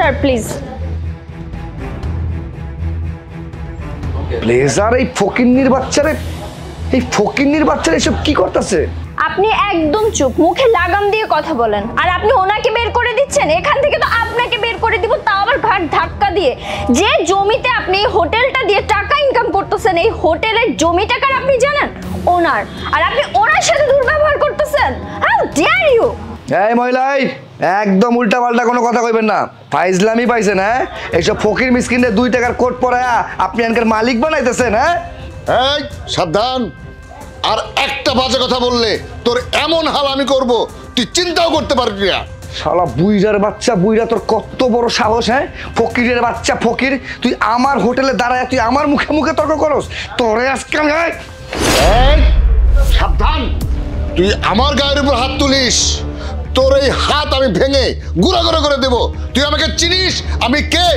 Sir please. Blazer এই ফকিন্নির বাচ্চারে, এই ফকিন্নির বাচ্চারা এসব কি করতেছে? আপনি একদম চুপ, মুখে লাগাম দিয়ে কথা বলেন। আর আপনি ওনাকে বের করে দিচ্ছেন এখান থেকে, তো আপনাকে বের করে দিব, তাও আবার ঘাট ধাক্কা দিয়ে। যে জমিতে আপনি এই হোটেলটা দিয়ে টাকা ইনকাম করতেছেন, এই হোটেলের জমি টাকার আপনি জানেন ওনার, আর আপনি ওনার সাথে দুর্ব্যবহার করতেছেন। How dare you! এই মহিলাই, একদম উল্টা পাল্টা কোনো কথা কইবেন না। ফাইজলামি পাইছেন? হ্যাঁ, এইসব ফকির মিসকিনদের 2 টাকার কোট পরায়া আপনি এনকার মালিক বানাইতেছেন? হ্যাঁ, এই সাবধান, আর একটা বাজে কথা বললে তোর এমন হাল আমি করব তুই চিন্তাও করতে পারবি না। শালা বুইরার বাচ্চা, বুইরা তোর কত বড় সাহস! হ্যাঁ, ফকিরের বাচ্চা ফকির, তুই আমার হোটেলে দাঁড়ায় তুই আমার মুখে মুখে তর্ক করস? তোরে আজকে আমি এই সাবধান, তুই আমার গায়ের উপর হাত তুলিস, তোর এই হাত আমি ভেঙে গুঁড়া করে দেব। তুই আমাকে চিনিস আমি কে?